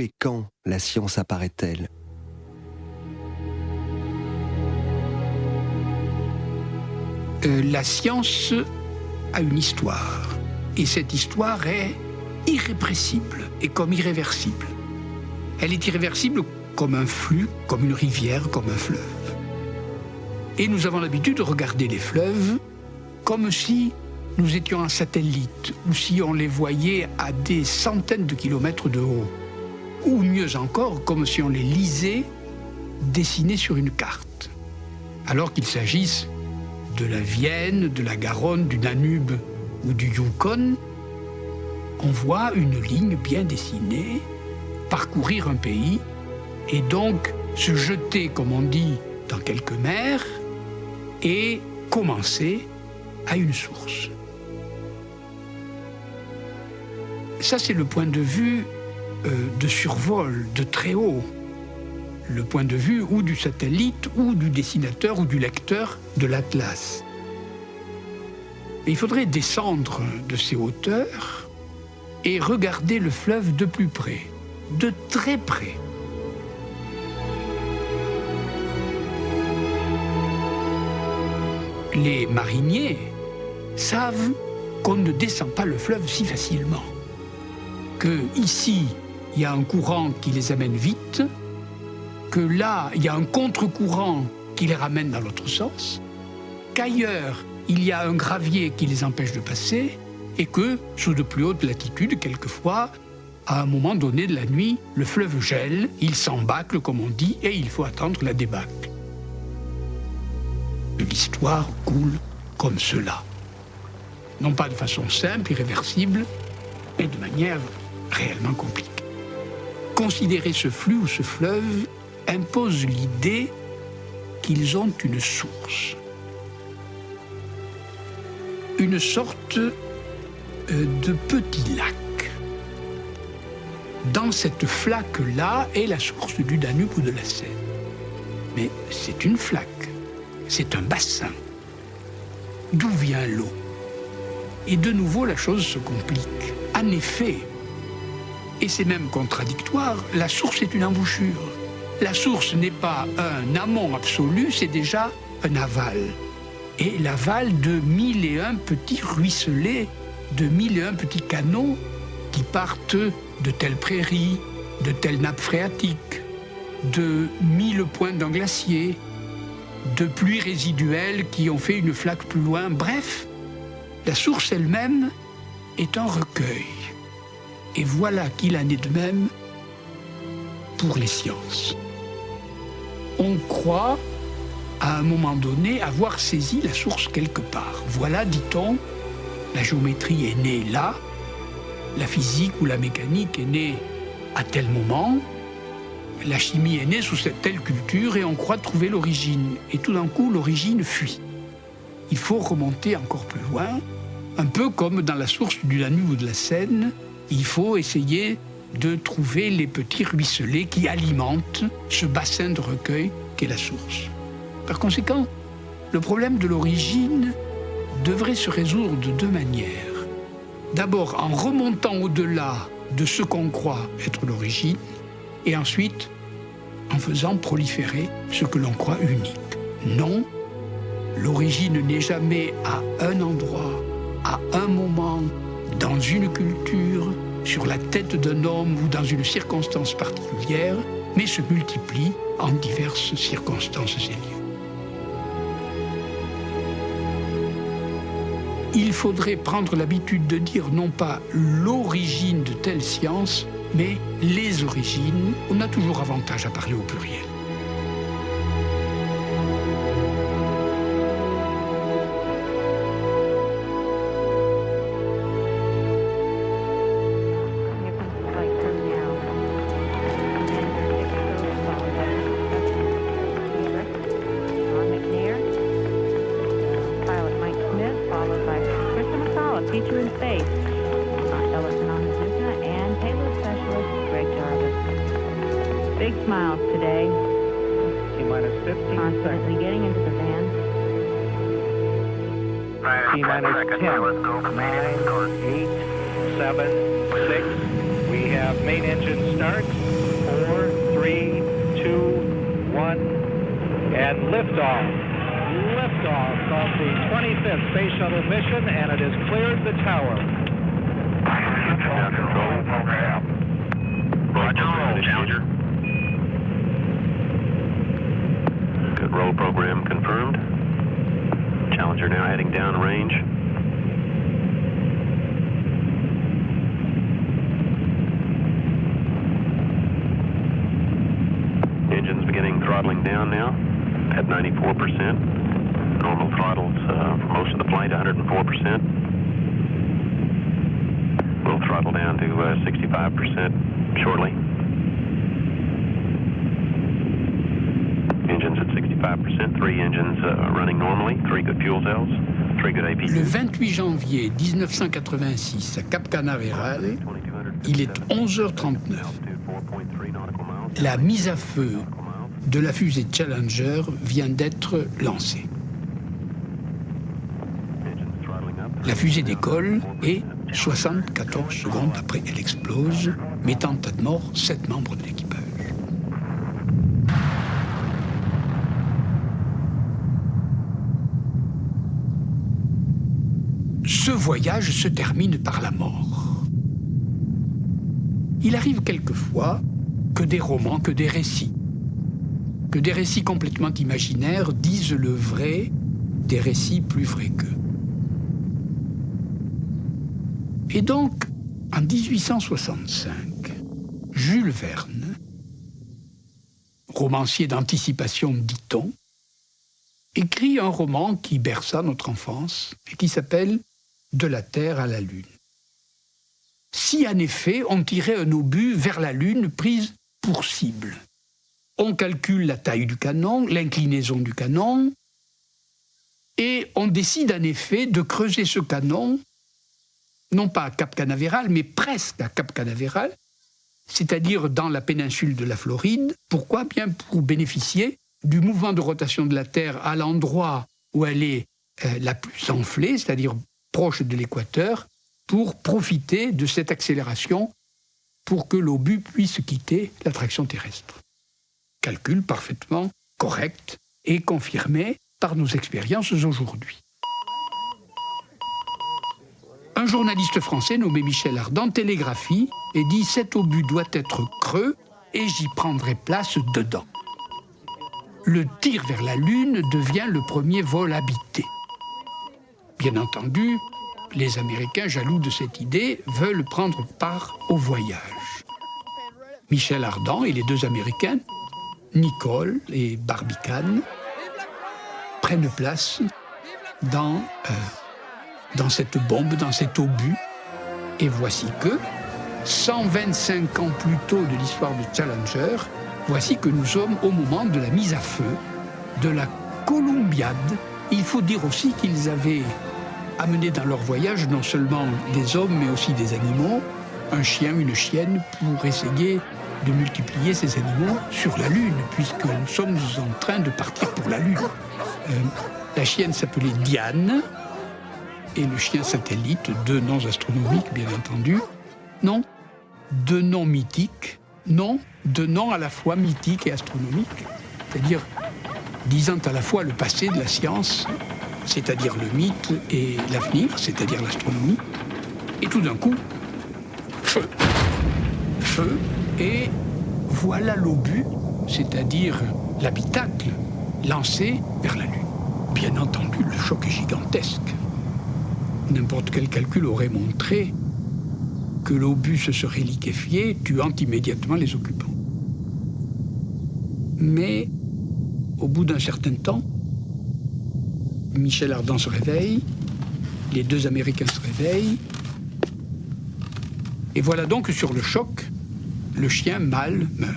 et quand la science apparaît-elle ? La science a une histoire, et cette histoire est irrépressible et comme irréversible. Elle est irréversible comme un flux, comme une rivière, comme un fleuve. Et nous avons l'habitude de regarder les fleuves comme si nous étions un satellite, ou si on les voyait à des centaines de kilomètres de haut. Ou mieux encore, comme si on les lisait dessinés sur une carte. Alors qu'il s'agisse de la Vienne, de la Garonne, du Danube ou du Yukon, on voit une ligne bien dessinée parcourir un pays et donc se jeter, comme on dit, dans quelques mers et commencer à une source. Ça, c'est le point de vue de survol, de très haut. Le point de vue ou du satellite, ou du dessinateur, ou du lecteur de l'atlas. Mais il faudrait descendre de ces hauteurs et regarder le fleuve de plus près, de très près. Les mariniers savent qu'on ne descend pas le fleuve si facilement. Que ici, il y a un courant qui les amène vite, que là, il y a un contre-courant qui les ramène dans l'autre sens, qu'ailleurs, il y a un gravier qui les empêche de passer, et que, sous de plus hautes latitudes, quelquefois, à un moment donné de la nuit, le fleuve gèle, il s'embâcle, comme on dit, et il faut attendre la débâcle. L'histoire coule comme cela. Non pas de façon simple, irréversible, mais de manière réellement compliquée. Considérer ce flux ou ce fleuve impose l'idée qu'ils ont une source. Une sorte de petit lac. Dans cette flaque-là est la source du Danube ou de la Seine. Mais c'est une flaque, c'est un bassin. D'où vient l'eau? Et de nouveau, la chose se complique. En effet, et c'est même contradictoire, la source est une embouchure. La source n'est pas un amont absolu, c'est déjà un aval. Et l'aval de 1001 petits ruisselets, de 1001 petits canaux qui partent de telles prairies, de telles nappes phréatiques, de 1000 points d'un glacier, de pluies résiduelles qui ont fait une flaque plus loin. Bref, la source elle-même est un recueil. Et voilà qu'il en est de même pour les sciences. On croit, à un moment donné, avoir saisi la source quelque part. Voilà, dit-on, la géométrie est née là, la physique ou la mécanique est née à tel moment, la chimie est née sous cette telle culture et on croit trouver l'origine. Et tout d'un coup, l'origine fuit. Il faut remonter encore plus loin, un peu comme dans la source du Danube ou de la Seine, il faut essayer de trouver les petits ruisselets qui alimentent ce bassin de recueil qu'est la source. Par conséquent, le problème de l'origine devrait se résoudre de deux manières. D'abord, en remontant au-delà de ce qu'on croit être l'origine, et ensuite, en faisant proliférer ce que l'on croit unique. Non, l'origine n'est jamais à un endroit, à un moment, dans une culture, sur la tête d'un homme ou dans une circonstance particulière, mais se multiplie en diverses circonstances et lieux. Il faudrait prendre l'habitude de dire non pas l'origine de telle science, mais les origines. On a toujours avantage à parler au pluriel. Big smiles today. T-minus 15 constantly getting into the van. T-minus 10, 9, 8, 7, 6. We have aircraft main engine start. 4, 3, 2, 1, and liftoff. Liftoff of the 25th Space Shuttle mission, and it has cleared the tower. Roll program. Roger, roll, Challenger. Good, roll program confirmed. Challenger now heading down range. Engines beginning throttling down now at 94%. Normal throttles for most of the flight, 104%. We'll throttle down to 65% shortly. Engines at 65%, 3 engines running normally, 3 good fuel cells, 3 good APUs. Le 28 janvier 1986, à Cap Canaveral, il est 11h39. La mise à feu de la fusée Challenger vient d'être lancée. La fusée décolle et 74 secondes après, elle explose, mettant à mort 7 membres de l'équipage. Ce voyage se termine par la mort. Il arrive quelquefois que des romans, que des récits complètement imaginaires disent le vrai des récits plus vrais qu'eux. Et donc, en 1865, Jules Verne, romancier d'anticipation, dit-on, écrit un roman qui berça notre enfance et qui s'appelle « De la Terre à la Lune ». Si, en effet, on tirait un obus vers la Lune prise pour cible, on calcule la taille du canon, l'inclinaison du canon, et on décide en effet de creuser ce canon, non pas à Cap Canaveral, mais presque à Cap Canaveral, c'est-à-dire dans la péninsule de la Floride. Pourquoi ? Bien pour bénéficier du mouvement de rotation de la Terre à l'endroit où elle est la plus enflée, c'est-à-dire proche de l'équateur, pour profiter de cette accélération pour que l'obus puisse quitter l'attraction terrestre. Calcul parfaitement correct et confirmé par nos expériences aujourd'hui. Un journaliste français nommé Michel Ardan télégraphie et dit « Cet obus doit être creux et j'y prendrai place dedans ». Le tir vers la Lune devient le premier vol habité. Bien entendu, les Américains, jaloux de cette idée, veulent prendre part au voyage. Michel Ardan et les 2 Américains, Nicole et Barbicane, prennent place dans cette bombe, dans cet obus. Et voici que, 125 ans plus tôt de l'histoire de Challenger, voici que nous sommes au moment de la mise à feu de la Columbiade. Il faut dire aussi qu'ils avaient amené dans leur voyage non seulement des hommes, mais aussi des animaux, un chien, une chienne, pour essayer de multiplier ces animaux sur la Lune, puisque nous sommes en train de partir pour la Lune. La chienne s'appelait Diane, et le chien satellite, 2 noms astronomiques, bien entendu. Non, 2 noms mythiques. Non, 2 noms à la fois mythiques et astronomiques, c'est-à-dire disant à la fois le passé de la science, c'est-à-dire le mythe, et l'avenir, c'est-à-dire l'astronomie. Et tout d'un coup, feu. Feu, et voilà l'obus, c'est-à-dire l'habitacle, lancé vers la Lune. Bien entendu, le choc est gigantesque. N'importe quel calcul aurait montré que l'obus se serait liquéfié, tuant immédiatement les occupants. Mais, au bout d'un certain temps, Michel Ardan se réveille, les 2 Américains se réveillent, et voilà donc que sur le choc, le chien mâle meurt.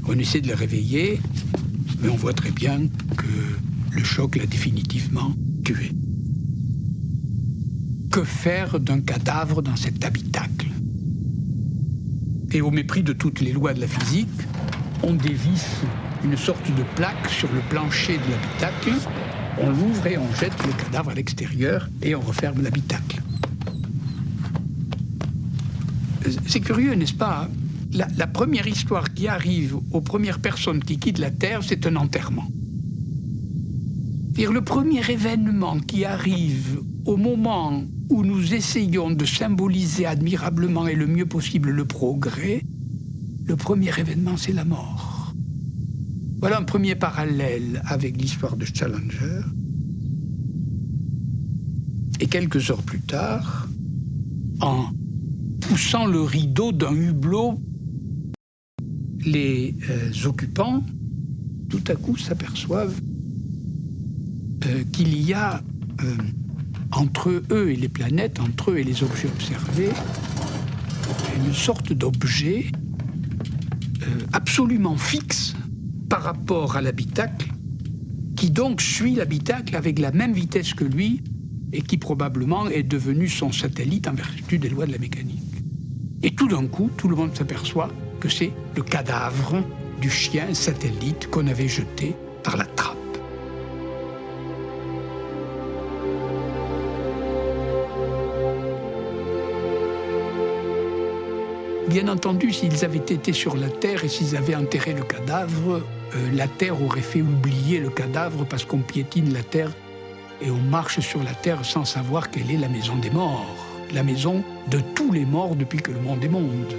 On essaie de le réveiller, mais on voit très bien que le choc l'a définitivement tué. Que faire d'un cadavre dans cet habitacle ? Et au mépris de toutes les lois de la physique, on dévisse une sorte de plaque sur le plancher de l'habitacle, on l'ouvre et on jette le cadavre à l'extérieur et on referme l'habitacle. c'est curieux, n'est-ce pas? La première histoire qui arrive aux premières personnes qui quittent la Terre, c'est un enterrement. C'est-à-dire le premier événement qui arrive au moment où nous essayons de symboliser admirablement et le mieux possible le progrès, le premier événement, c'est la mort. Voilà un premier parallèle avec l'histoire de Challenger. Et quelques heures plus tard, en poussant le rideau d'un hublot, les occupants, tout à coup, s'aperçoivent qu'il y a entre eux et les planètes, entre eux et les objets observés, une sorte d'objet absolument fixe par rapport à l'habitacle, qui donc suit l'habitacle avec la même vitesse que lui et qui probablement est devenu son satellite en vertu des lois de la mécanique. Et tout d'un coup, tout le monde s'aperçoit que c'est le cadavre du chien satellite qu'on avait jeté par la trappe. Bien entendu, s'ils avaient été sur la Terre et s'ils avaient enterré le cadavre, la Terre aurait fait oublier le cadavre parce qu'on piétine la Terre et on marche sur la Terre sans savoir quelle est la maison des morts, la maison de tous les morts depuis que le monde est monde.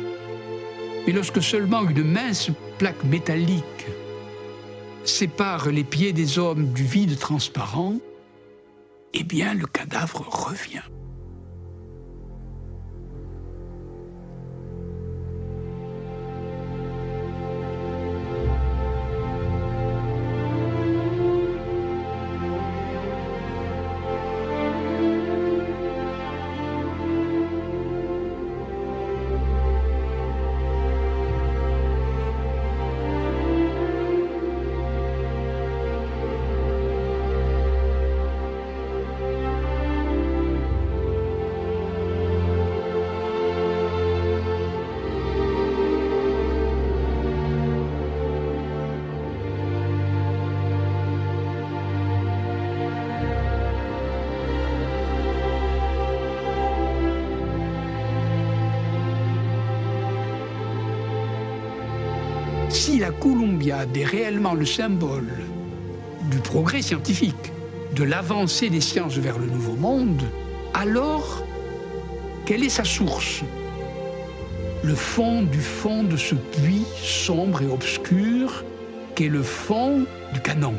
Mais lorsque seulement une mince plaque métallique sépare les pieds des hommes du vide transparent, eh bien le cadavre revient. Si la Columbiad est réellement le symbole du progrès scientifique, de l'avancée des sciences vers le Nouveau Monde, alors quelle est sa source? Le fond de ce puits sombre et obscur qu'est le fond du canon.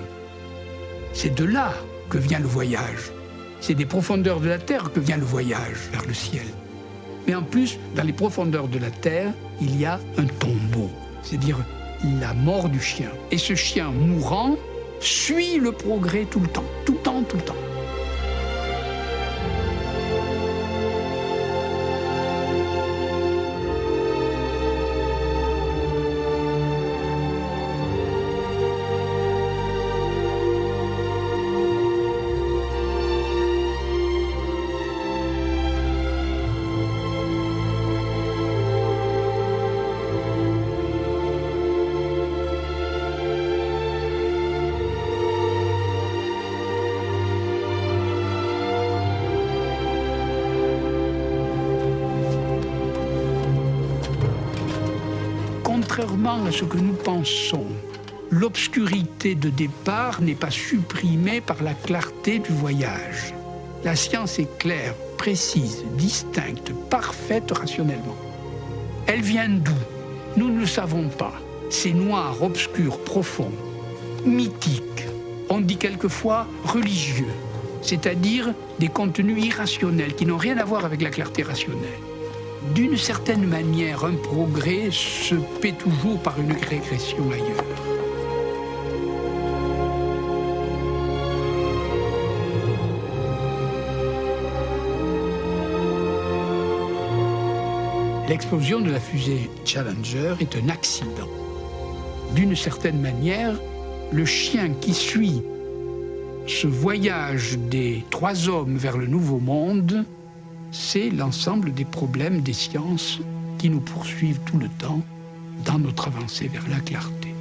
C'est de là que vient le voyage. C'est des profondeurs de la Terre que vient le voyage vers le ciel. Mais en plus, dans les profondeurs de la Terre, il y a un tombeau, c'est-à-dire la mort du chien. Et ce chien mourant suit le progrès tout le temps, tout le temps, tout le temps. Contrairement à ce que nous pensons, l'obscurité de départ n'est pas supprimée par la clarté du voyage. La science est claire, précise, distincte, parfaite rationnellement. Elle vient d'où? Nous ne le savons pas. C'est noir, obscur, profond, mythique. On dit quelquefois religieux, c'est-à-dire des contenus irrationnels qui n'ont rien à voir avec la clarté rationnelle. D'une certaine manière, un progrès se paie toujours par une régression ailleurs. L'explosion de la fusée Challenger est un accident. D'une certaine manière, le chien qui suit ce voyage des 3 hommes vers le Nouveau Monde, c'est l'ensemble des problèmes des sciences qui nous poursuivent tout le temps dans notre avancée vers la clarté.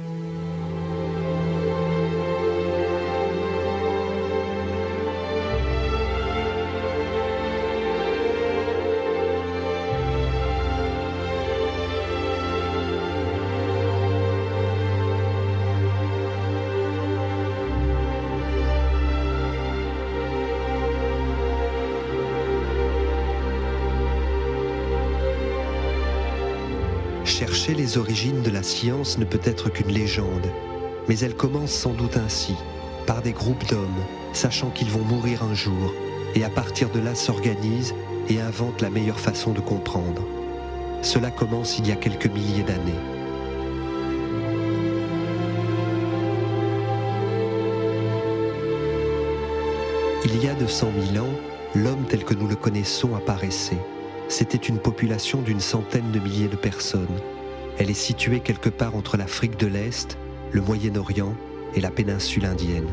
Chercher les origines de la science ne peut être qu'une légende, mais elle commence sans doute ainsi, par des groupes d'hommes, sachant qu'ils vont mourir un jour, et à partir de là s'organisent et inventent la meilleure façon de comprendre. Cela commence il y a quelques milliers d'années. Il y a 200 000 ans, l'homme tel que nous le connaissons apparaissait. C'était une population d'une centaine de milliers de personnes. Elle est située quelque part entre l'Afrique de l'Est, le Moyen-Orient et la péninsule indienne.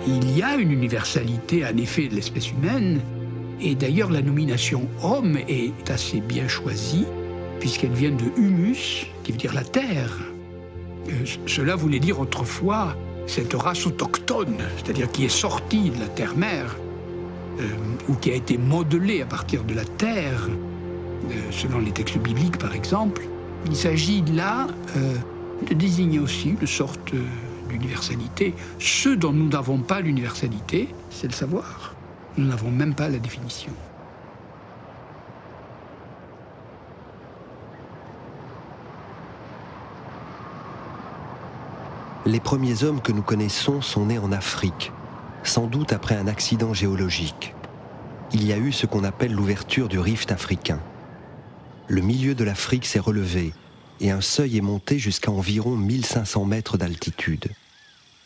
Il y a une universalité en effet de l'espèce humaine, et d'ailleurs la nomination homme est assez bien choisie, puisqu'elle vient de humus, qui veut dire la terre. Cela voulait dire autrefois cette race autochtone, c'est-à-dire qui est sortie de la terre-mère, ou qui a été modelée à partir de la terre, selon les textes bibliques par exemple. Il s'agit là de désigner aussi une sorte d'universalité. Ce dont nous n'avons pas l'universalité, c'est le savoir. Nous n'avons même pas la définition. Les premiers hommes que nous connaissons sont nés en Afrique, sans doute après un accident géologique. Il y a eu ce qu'on appelle l'ouverture du rift africain. Le milieu de l'Afrique s'est relevé et un seuil est monté jusqu'à environ 1500 mètres d'altitude.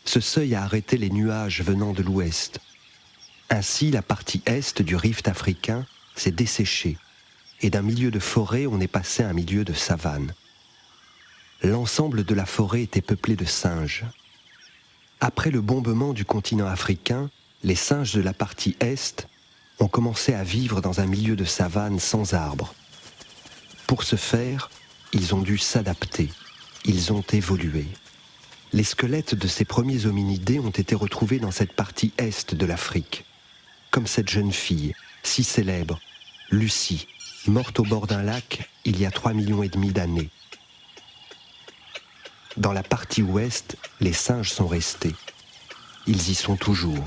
Ce seuil a arrêté les nuages venant de l'ouest. Ainsi, la partie est du rift africain s'est desséchée et d'un milieu de forêt, on est passé à un milieu de savane. L'ensemble de la forêt était peuplé de singes. Après le bombement du continent africain, les singes de la partie est ont commencé à vivre dans un milieu de savane sans arbres. Pour ce faire, ils ont dû s'adapter, ils ont évolué. Les squelettes de ces premiers hominidés ont été retrouvés dans cette partie est de l'Afrique, comme cette jeune fille, si célèbre, Lucie, morte au bord d'un lac il y a 3,5 millions d'années. Dans la partie ouest, les singes sont restés. Ils y sont toujours.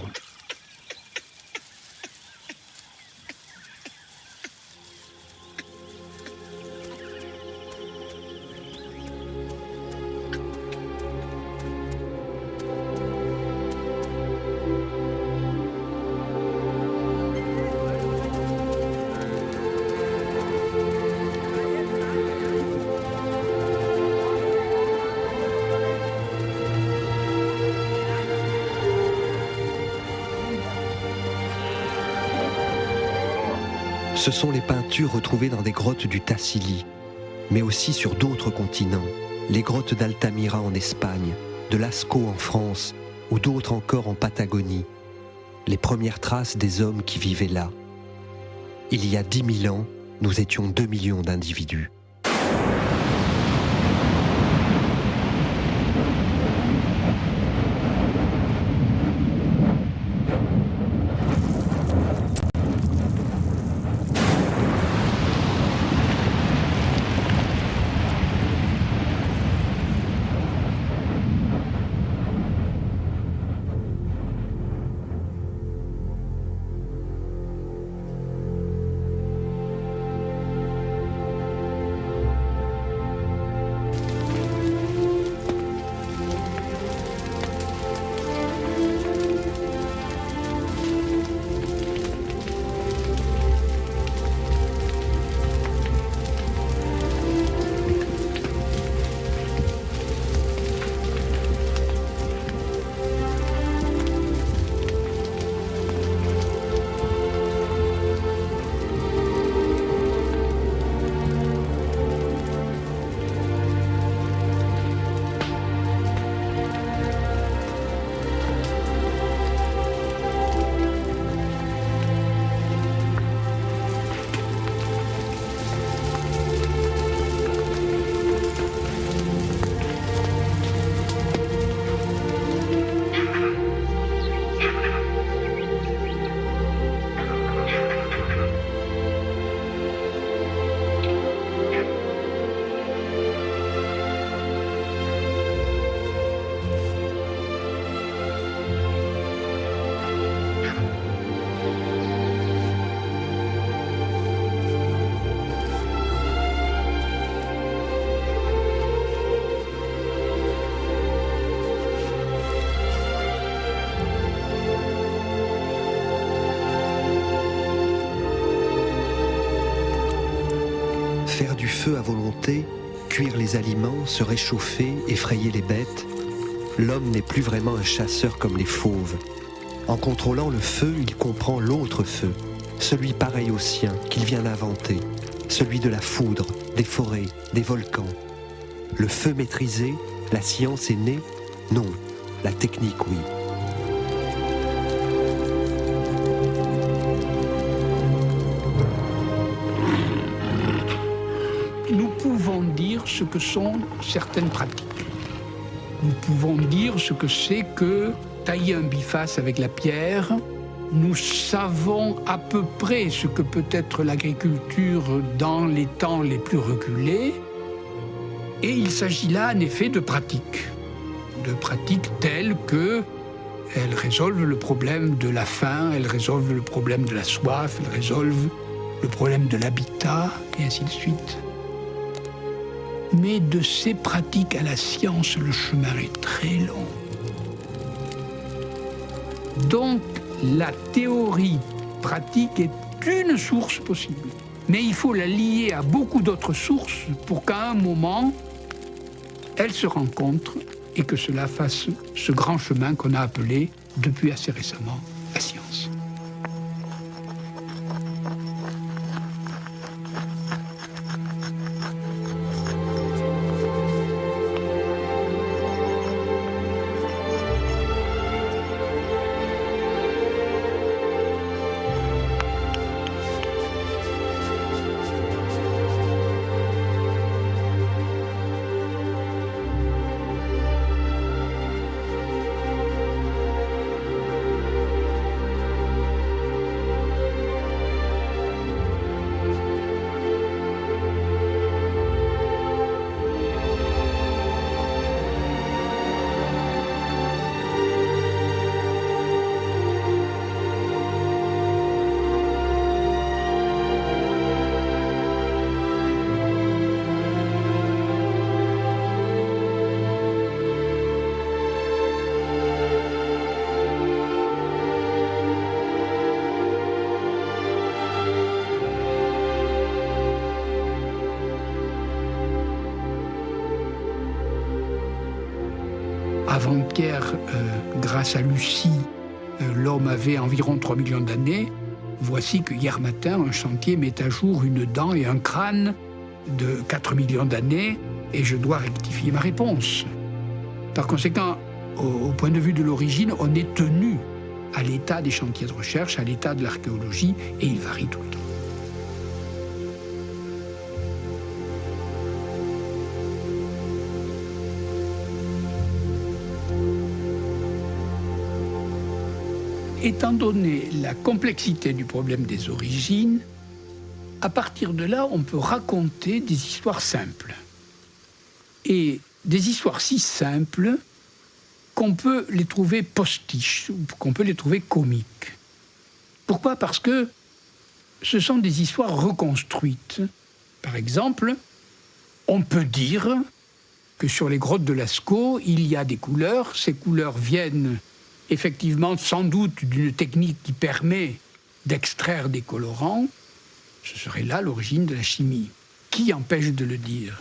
Ce sont les peintures retrouvées dans des grottes du Tassili, mais aussi sur d'autres continents, les grottes d'Altamira en Espagne, de Lascaux en France, ou d'autres encore en Patagonie, les premières traces des hommes qui vivaient là. Il y a 10 000 ans, nous étions 2 millions d'individus. feu à volonté, cuire les aliments, se réchauffer, effrayer les bêtes, l'homme n'est plus vraiment un chasseur comme les fauves. En contrôlant le feu, il comprend l'autre feu, celui pareil au sien qu'il vient d'inventer, celui de la foudre, des forêts, des volcans. Le feu maîtrisé, la science est née? Non, la technique oui. Nous pouvons dire ce que sont certaines pratiques. Nous pouvons dire ce que c'est que tailler un biface avec la pierre. Nous savons à peu près ce que peut être l'agriculture dans les temps les plus reculés. Et il s'agit là, en effet, de pratiques telles qu'elles résolvent le problème de la faim, elles résolvent le problème de la soif, elles résolvent le problème de l'habitat, et ainsi de suite. Mais de ces pratiques à la science, le chemin est très long. Donc, la théorie pratique est une source possible. Mais il faut la lier à beaucoup d'autres sources pour qu'à un moment, elles se rencontrent et que cela fasse ce grand chemin qu'on a appelé, depuis assez récemment, la science. Avant-hier, grâce à Lucie, l'homme avait environ 3 millions d'années. Voici que hier matin, un chantier met à jour une dent et un crâne de 4 millions d'années, et je dois rectifier ma réponse. Par conséquent, au point de vue de l'origine, on est tenu à l'état des chantiers de recherche, à l'état de l'archéologie, et il varie tout le temps. Étant donné la complexité du problème des origines, à partir de là, on peut raconter des histoires simples. Et des histoires si simples qu'on peut les trouver postiches, ou qu'on peut les trouver comiques. Pourquoi? Parce que ce sont des histoires reconstruites. Par exemple, on peut dire que sur les grottes de Lascaux, il y a des couleurs. Ces couleurs viennent effectivement sans doute d'une technique qui permet d'extraire des colorants. Ce serait là l'origine de la chimie. Qui empêche de le dire?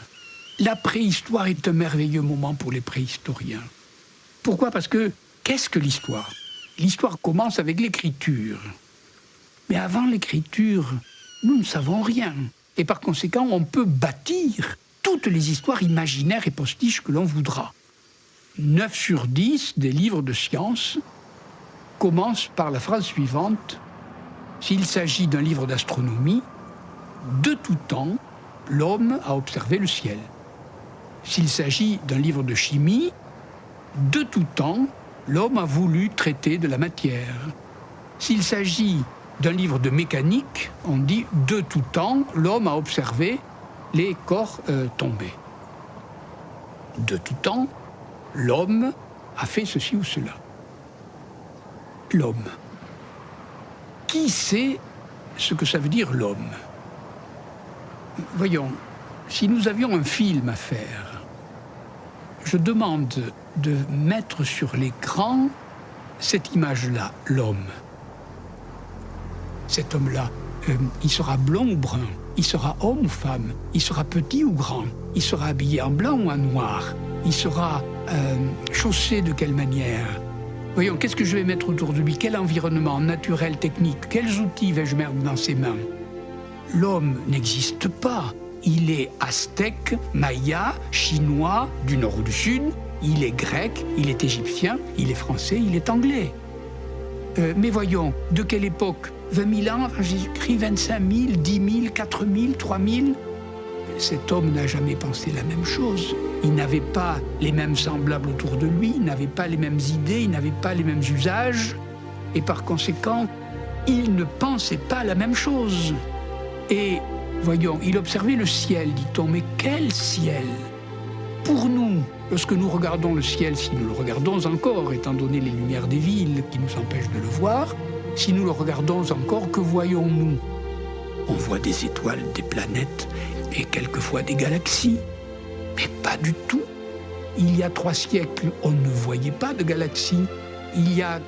La préhistoire est un merveilleux moment pour les préhistoriens. Pourquoi? Parce que, qu'est-ce que l'histoire? L'histoire commence avec l'écriture. Mais avant l'écriture, nous ne savons rien. Et par conséquent, on peut bâtir toutes les histoires imaginaires et postiches que l'on voudra. 9 sur 10 des livres de science commencent par la phrase suivante: s'il s'agit d'un livre d'astronomie, de tout temps, l'homme a observé le ciel. S'il s'agit d'un livre de chimie, de tout temps, l'homme a voulu traiter de la matière. S'il s'agit d'un livre de mécanique, on dit de tout temps, l'homme a observé les corps tombés. De tout temps, l'homme a fait ceci ou cela. L'homme. Qui sait ce que ça veut dire l'homme? Voyons, si nous avions un film à faire, je demande de mettre sur l'écran cette image-là, l'homme. Cet homme-là, il sera blond ou brun? il sera homme ou femme, il sera petit ou grand, il sera habillé en blanc ou en noir, il sera chaussé de quelle manière. Voyons, qu'est-ce que je vais mettre autour de lui? Quel environnement naturel, technique? Quels outils vais-je mettre dans ses mains? L'homme n'existe pas. Il est aztèque, maya, chinois, du nord ou du sud. Il est grec, il est égyptien, il est français, il est anglais. Mais voyons, de quelle époque? 20 000 ans avant Jésus-Christ, 25 000, 10 000, 4 000, 3 000? Cet homme n'a jamais pensé la même chose. Il n'avait pas les mêmes semblables autour de lui, il n'avait pas les mêmes idées, il n'avait pas les mêmes usages. Et par conséquent, il ne pensait pas la même chose. Et voyons, il observait le ciel, dit-on, mais quel ciel? Pour nous, lorsque nous regardons le ciel, si nous le regardons encore, étant donné les lumières des villes qui nous empêchent de le voir, si nous le regardons encore, que voyons-nous? On voit des étoiles, des planètes et quelquefois des galaxies. Mais pas du tout. Il y a 3 siècles, on ne voyait pas de galaxies. Il y a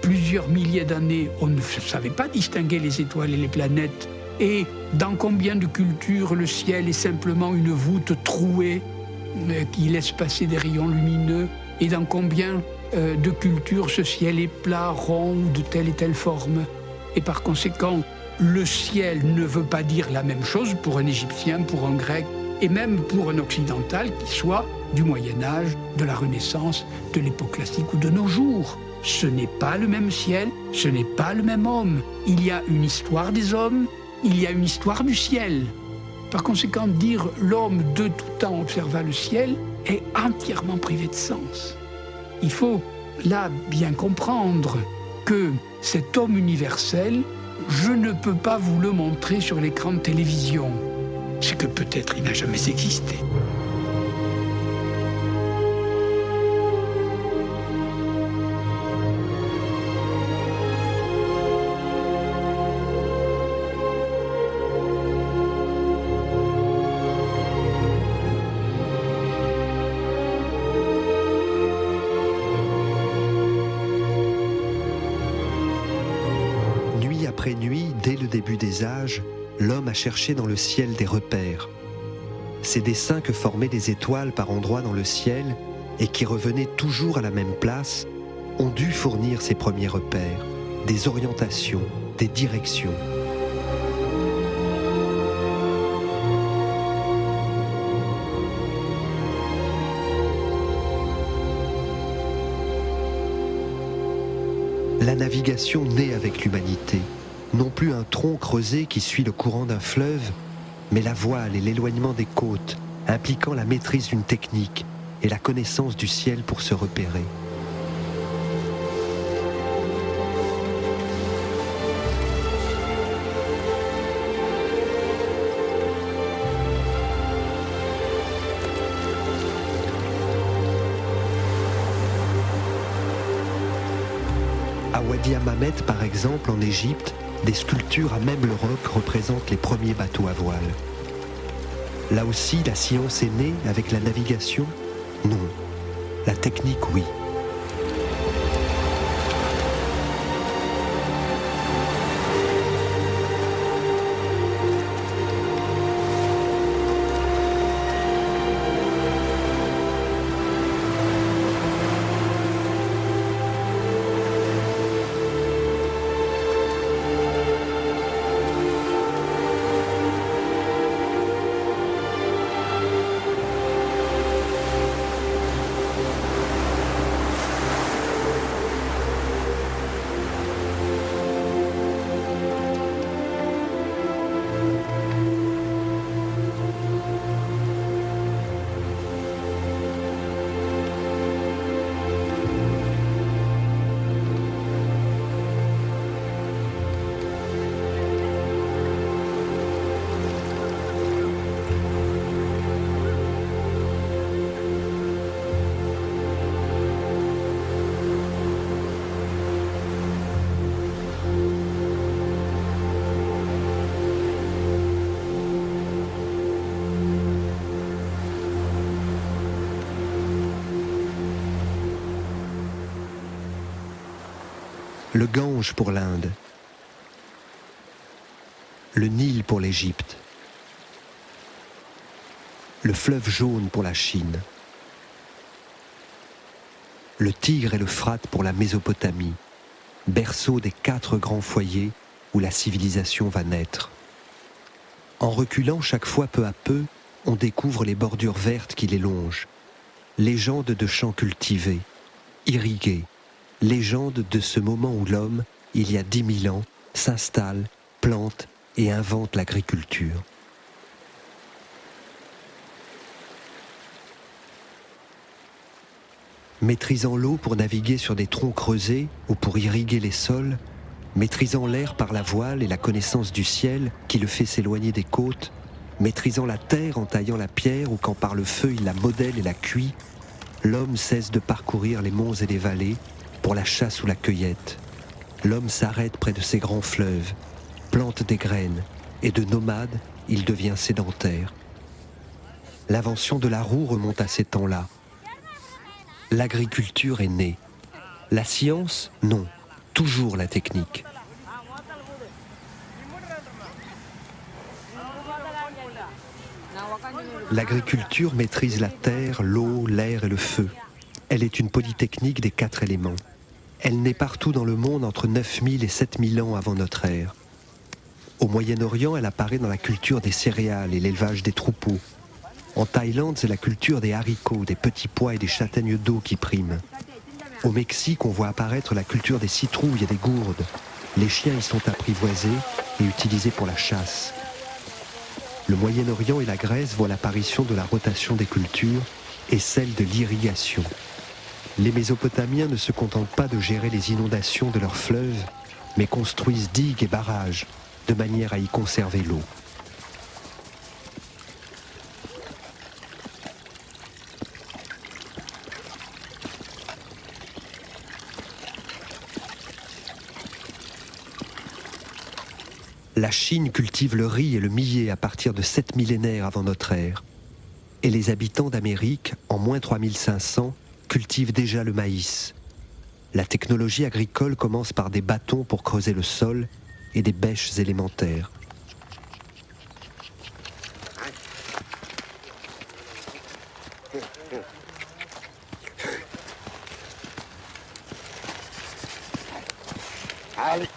plusieurs milliers d'années, on ne savait pas distinguer les étoiles et les planètes. Et dans combien de cultures le ciel est simplement une voûte trouée qui laisse passer des rayons lumineux? Et dans combien de cultures ce ciel est plat, rond ou de telle et telle forme? Et par conséquent, le ciel ne veut pas dire la même chose pour un Égyptien, pour un Grec, et même pour un occidental qui soit du Moyen-Âge, de la Renaissance, de l'époque classique ou de nos jours. Ce n'est pas le même ciel, ce n'est pas le même homme. Il y a une histoire des hommes, il y a une histoire du ciel. Par conséquent, dire l'homme de tout temps observa le ciel est entièrement privé de sens. Il faut là bien comprendre que cet homme universel, je ne peux pas vous le montrer sur l'écran de télévision. C'est que peut-être il n'a jamais existé. Nuit après nuit, dès le début des âges, l'homme a cherché dans le ciel des repères. Ces dessins que formaient des étoiles par endroits dans le ciel et qui revenaient toujours à la même place ont dû fournir ses premiers repères, des orientations, des directions. La navigation naît avec l'humanité. Non plus un tronc creusé qui suit le courant d'un fleuve, mais la voile et l'éloignement des côtes, impliquant la maîtrise d'une technique et la connaissance du ciel pour se repérer. À Wadi Hammamet, par exemple, en Égypte, des sculptures à même le roc représentent les premiers bateaux à voile. Là aussi, la science est née avec la navigation? Non. La technique, oui. Le Gange pour l'Inde, le Nil pour l'Égypte, le fleuve jaune pour la Chine, le Tigre et l'Euphrate pour la Mésopotamie, berceau des 4 grands foyers où la civilisation va naître. En reculant chaque fois peu à peu, on découvre les bordures vertes qui les longent, légende de champs cultivés, irrigués, légende de ce moment où l'homme, il y a 10 000 ans, s'installe, plante et invente l'agriculture. Maîtrisant l'eau pour naviguer sur des troncs creusés ou pour irriguer les sols, maîtrisant l'air par la voile et la connaissance du ciel qui le fait s'éloigner des côtes, maîtrisant la terre en taillant la pierre ou quand par le feu il la modèle et la cuit, l'homme cesse de parcourir les monts et les vallées pour la chasse ou la cueillette. L'homme s'arrête près de ces grands fleuves, plante des graines, et de nomade, il devient sédentaire. L'invention de la roue remonte à ces temps-là. L'agriculture est née. La science, non, toujours la technique. L'agriculture maîtrise la terre, l'eau, l'air et le feu. Elle est une polytechnique des 4 éléments. Elle naît partout dans le monde entre 9000 et 7000 ans avant notre ère. Au Moyen-Orient, elle apparaît dans la culture des céréales et l'élevage des troupeaux. En Thaïlande, c'est la culture des haricots, des petits pois et des châtaignes d'eau qui prime. Au Mexique, on voit apparaître la culture des citrouilles et des gourdes. Les chiens y sont apprivoisés et utilisés pour la chasse. Le Moyen-Orient et la Grèce voient l'apparition de la rotation des cultures et celle de l'irrigation. Les Mésopotamiens ne se contentent pas de gérer les inondations de leurs fleuves, mais construisent digues et barrages, de manière à y conserver l'eau. La Chine cultive le riz et le millet à partir de 7 millénaires avant notre ère. Et les habitants d'Amérique, en moins 3500, cultivent déjà le maïs. La technologie agricole commence par des bâtons pour creuser le sol et des bêches élémentaires. Allez.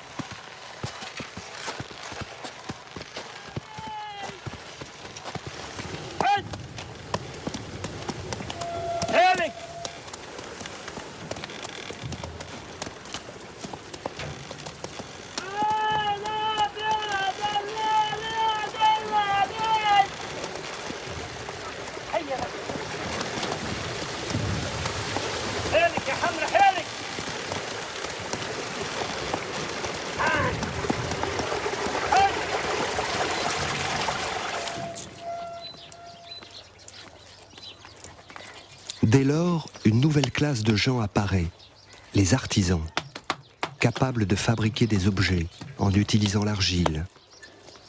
Dès lors, une nouvelle classe de gens apparaît, les artisans, capables de fabriquer des objets en utilisant l'argile,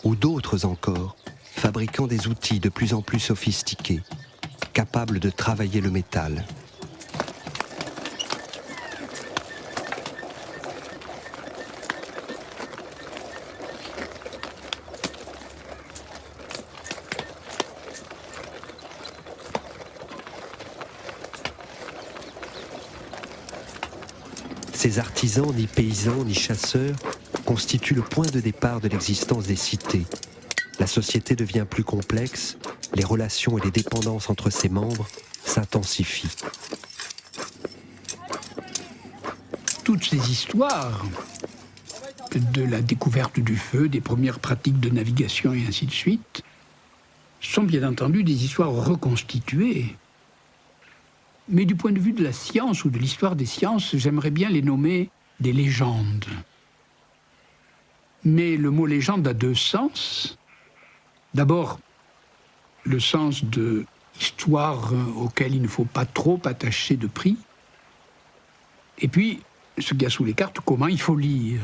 ou d'autres encore, fabriquant des outils de plus en plus sophistiqués, capables de travailler le métal. Ces artisans, ni paysans, ni chasseurs, constituent le point de départ de l'existence des cités. La société devient plus complexe, les relations et les dépendances entre ses membres s'intensifient. Toutes ces histoires, de la découverte du feu, des premières pratiques de navigation et ainsi de suite, sont bien entendu des histoires reconstituées. Mais du point de vue de la science ou de l'histoire des sciences, j'aimerais bien les nommer des légendes. Mais le mot légende a 2 sens. D'abord, le sens de histoire auquel il ne faut pas trop attacher de prix. Et puis, ce qu'il y a sous les cartes, comment il faut lire.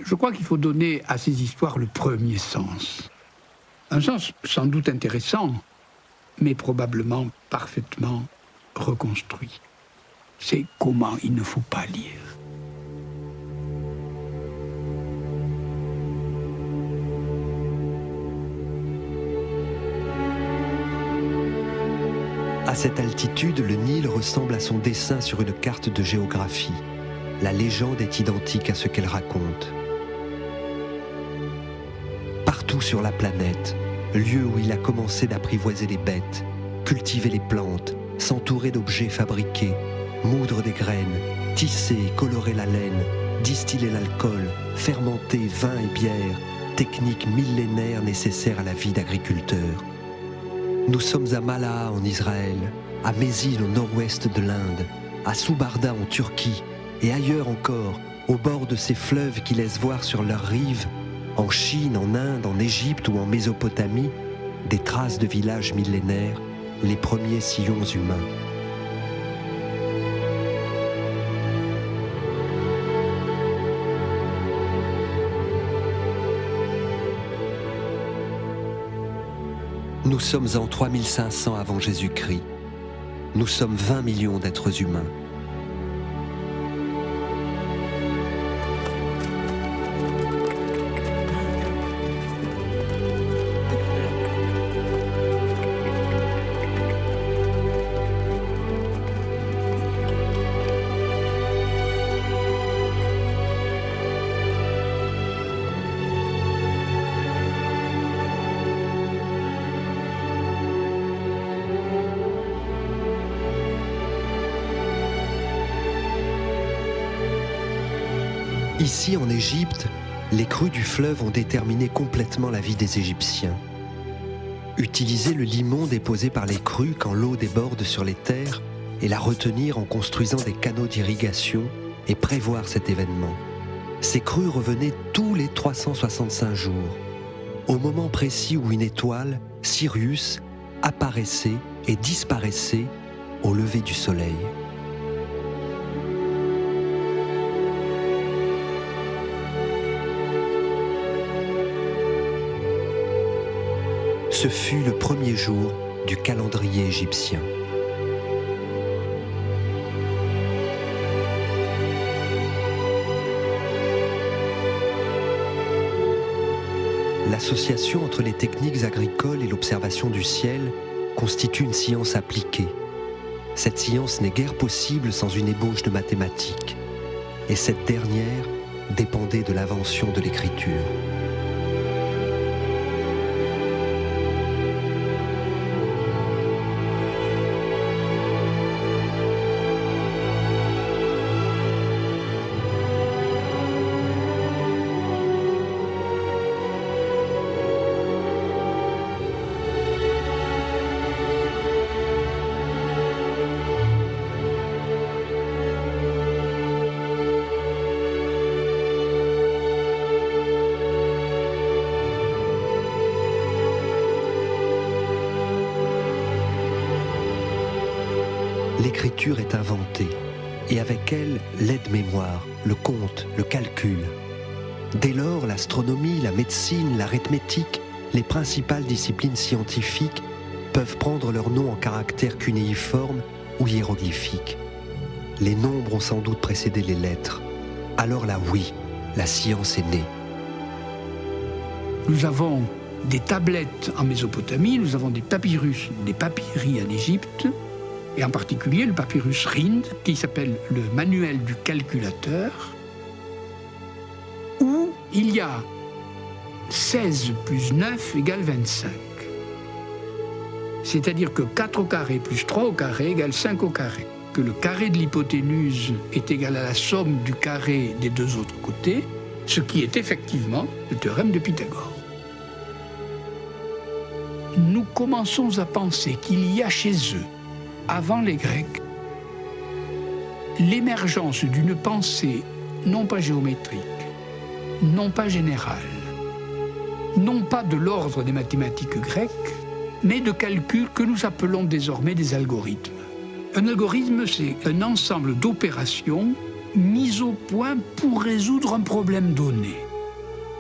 Je crois qu'il faut donner à ces histoires le premier sens. Un sens sans doute intéressant, mais probablement parfaitement reconstruit. C'est comment il ne faut pas lire. À cette altitude, le Nil ressemble à son dessin sur une carte de géographie. La légende est identique à ce qu'elle raconte. Partout sur la planète, lieu où il a commencé d'apprivoiser les bêtes, cultiver les plantes, s'entourer d'objets fabriqués, moudre des graines, tisser et colorer la laine, distiller l'alcool, fermenter vin et bière, techniques millénaires nécessaires à la vie d'agriculteur. Nous sommes à Malaha en Israël, à Mézine au nord-ouest de l'Inde, à Soubarda en Turquie et ailleurs encore, au bord de ces fleuves qui laissent voir sur leurs rives, en Chine, en Inde, en Égypte ou en Mésopotamie, des traces de villages millénaires, les premiers sillons humains. Nous sommes en 3500 avant Jésus-Christ. Nous sommes 20 millions d'êtres humains. Ici, en Égypte, les crues du fleuve ont déterminé complètement la vie des Égyptiens. Utiliser le limon déposé par les crues quand l'eau déborde sur les terres et la retenir en construisant des canaux d'irrigation et prévoir cet événement. Ces crues revenaient tous les 365 jours, au moment précis où une étoile, Sirius, apparaissait et disparaissait au lever du soleil. Ce fut le premier jour du calendrier égyptien. L'association entre les techniques agricoles et l'observation du ciel constitue une science appliquée. Cette science n'est guère possible sans une ébauche de mathématiques, et cette dernière dépendait de l'invention de l'écriture. L'écriture est inventée, et avec elle, l'aide-mémoire, le compte, le calcul. Dès lors, l'astronomie, la médecine, l'arithmétique, les principales disciplines scientifiques peuvent prendre leur nom en caractères cunéiformes ou hiéroglyphiques. Les nombres ont sans doute précédé les lettres. Alors là, oui, la science est née. Nous avons des tablettes en Mésopotamie, nous avons des papyrus, des papyri en Égypte, et en particulier le papyrus Rind, qui s'appelle le manuel du calculateur, où il y a 16 plus 9 égale 25. C'est-à-dire que 4 au carré plus 3 au carré égale 5 au carré. Que le carré de l'hypoténuse est égal à la somme du carré des deux autres côtés, ce qui est effectivement le théorème de Pythagore. Nous commençons à penser qu'il y a chez eux, avant les Grecs, l'émergence d'une pensée non pas géométrique, non pas générale, non pas de l'ordre des mathématiques grecques, mais de calculs que nous appelons désormais des algorithmes. Un algorithme, c'est un ensemble d'opérations mises au point pour résoudre un problème donné.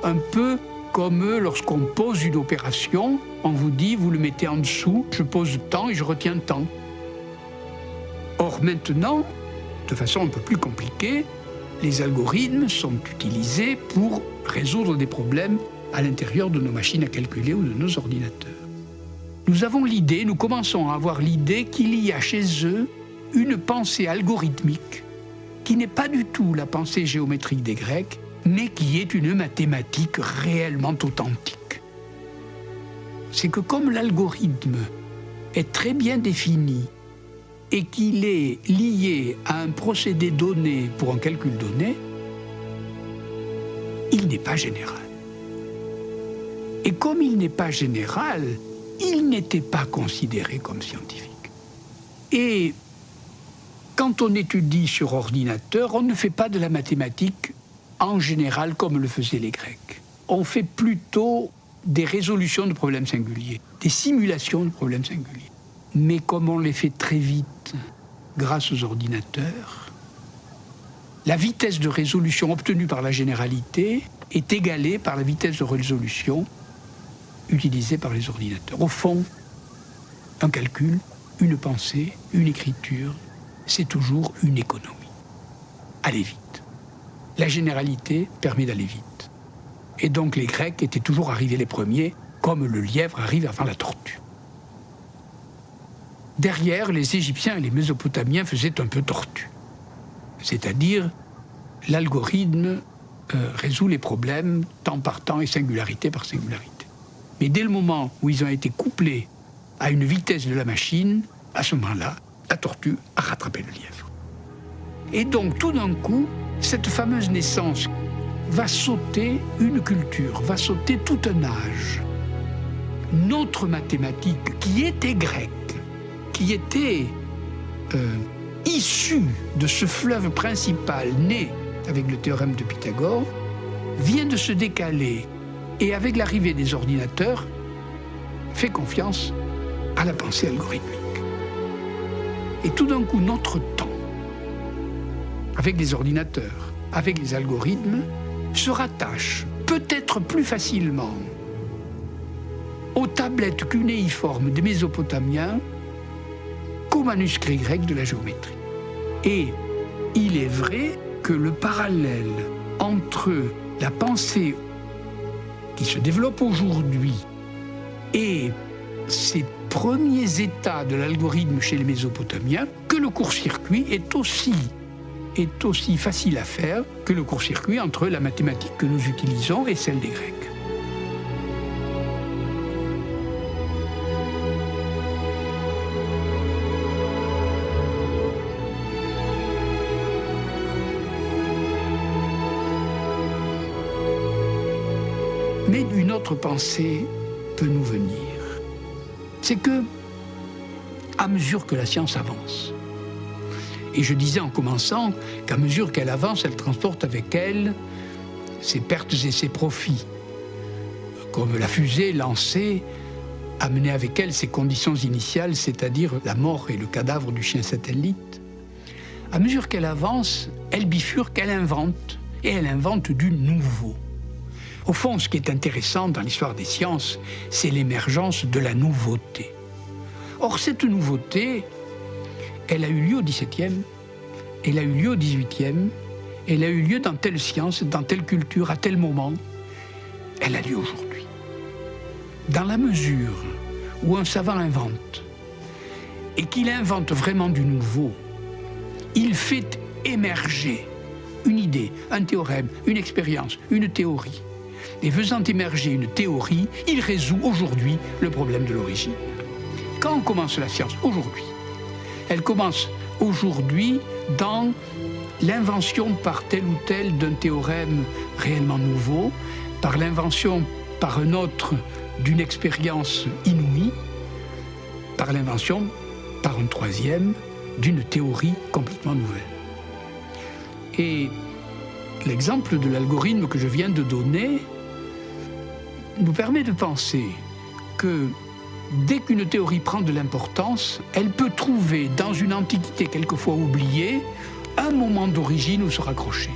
Un peu comme lorsqu'on pose une opération, on vous dit, vous le mettez en dessous, je pose tant et je retiens tant. Or maintenant, de façon un peu plus compliquée, les algorithmes sont utilisés pour résoudre des problèmes à l'intérieur de nos machines à calculer ou de nos ordinateurs. nous commençons à avoir l'idée qu'il y a chez eux une pensée algorithmique qui n'est pas du tout la pensée géométrique des Grecs, mais qui est une mathématique réellement authentique. C'est que comme l'algorithme est très bien défini et qu'il est lié à un procédé donné pour un calcul donné, il n'est pas général. Et comme il n'est pas général, il n'était pas considéré comme scientifique. Et quand on étudie sur ordinateur, on ne fait pas de la mathématique en général comme le faisaient les Grecs. On fait plutôt des résolutions de problèmes singuliers, des simulations de problèmes singuliers. Mais comme on les fait très vite grâce aux ordinateurs, la vitesse de résolution obtenue par la généralité est égalée par la vitesse de résolution utilisée par les ordinateurs. Au fond, un calcul, une pensée, une écriture, c'est toujours une économie. Aller vite. La généralité permet d'aller vite. Et donc les Grecs étaient toujours arrivés les premiers, comme le lièvre arrive avant la tortue. Derrière, les Égyptiens et les Mésopotamiens faisaient un peu tortue. C'est-à-dire, l'algorithme résout les problèmes temps par temps et singularité par singularité. Mais dès le moment où ils ont été couplés à une vitesse de la machine, à ce moment-là, la tortue a rattrapé le lièvre. Et donc, tout d'un coup, cette fameuse naissance va sauter une culture, va sauter tout un âge. Notre mathématique, qui était grecque, qui était issue de ce fleuve principal né avec le théorème de Pythagore, vient de se décaler et avec l'arrivée des ordinateurs, fait confiance à la pensée algorithmique. Et tout d'un coup, notre temps, avec les ordinateurs, avec les algorithmes, se rattache peut-être plus facilement aux tablettes cunéiformes des Mésopotamiens qu'aux manuscrits grecs de la géométrie. Et il est vrai que le parallèle entre la pensée qui se développe aujourd'hui et ces premiers états de l'algorithme chez les Mésopotamiens, que le court-circuit est aussi facile à faire que le court-circuit entre la mathématique que nous utilisons et celle des Grecs. Mais une autre pensée peut nous venir. C'est que, à mesure que la science avance, et je disais en commençant qu'à mesure qu'elle avance, elle transporte avec elle ses pertes et ses profits. Comme la fusée lancée amenait avec elle ses conditions initiales, c'est-à-dire la mort et le cadavre du chien satellite. À mesure qu'elle avance, elle bifurque, elle invente, et elle invente du nouveau. Au fond, ce qui est intéressant dans l'histoire des sciences, c'est l'émergence de la nouveauté. Or, cette nouveauté, elle a eu lieu au XVIIe, elle a eu lieu au XVIIIe, elle a eu lieu dans telle science, dans telle culture, à tel moment. Elle a lieu aujourd'hui. Dans la mesure où un savant invente, et qu'il invente vraiment du nouveau, il fait émerger une idée, un théorème, une expérience, une théorie. Et faisant émerger une théorie, il résout aujourd'hui le problème de l'origine. Quand commence la science? Aujourd'hui. Elle commence aujourd'hui dans l'invention par tel ou tel d'un théorème réellement nouveau, par l'invention par un autre d'une expérience inouïe, par l'invention par un troisième d'une théorie complètement nouvelle. Et l'exemple de l'algorithme que je viens de donner nous permet de penser que dès qu'une théorie prend de l'importance, elle peut trouver dans une antiquité quelquefois oubliée un moment d'origine où se raccrocher.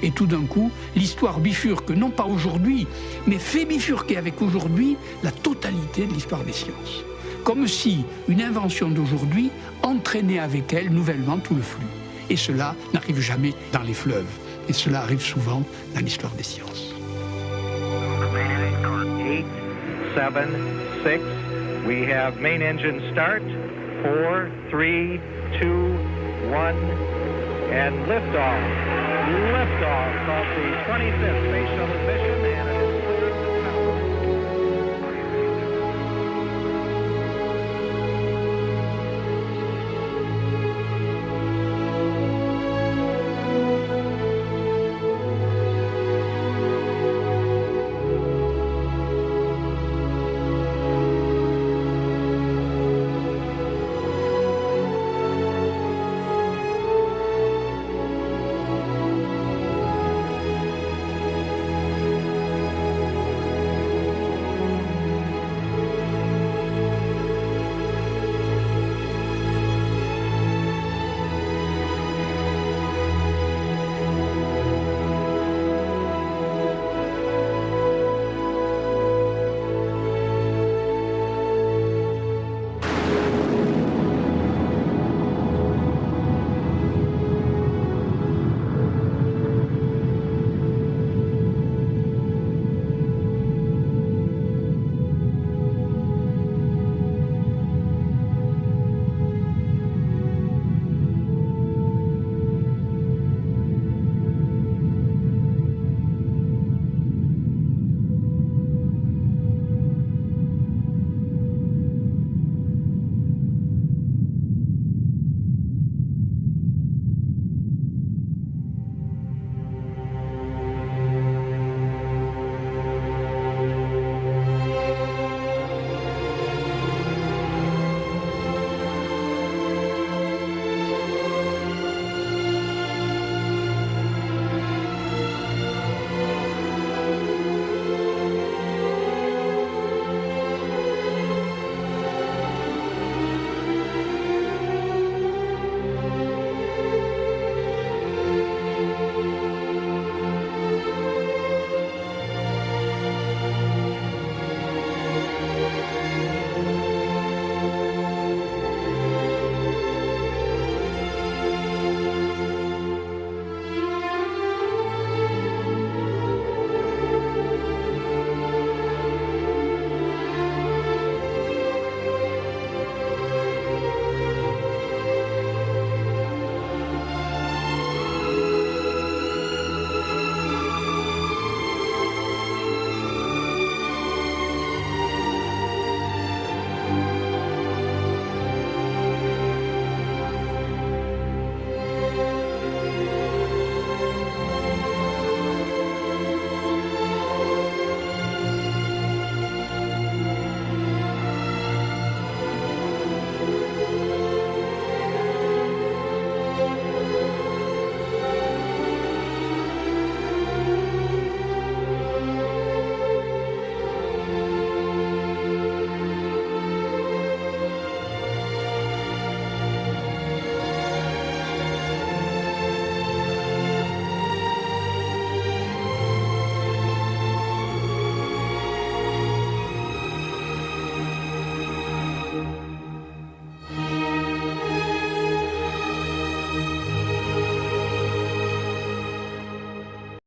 Et tout d'un coup, l'histoire bifurque, non pas aujourd'hui, mais fait bifurquer avec aujourd'hui la totalité de l'histoire des sciences. Comme si une invention d'aujourd'hui entraînait avec elle nouvellement tout le flux. Et cela n'arrive jamais dans les fleuves. Et cela arrive souvent dans l'histoire des sciences. 8, 7, 6, We have main engine start. 4, 3, 2, 1, and liftoff. Liftoff of the 25th Space Shuttle mission.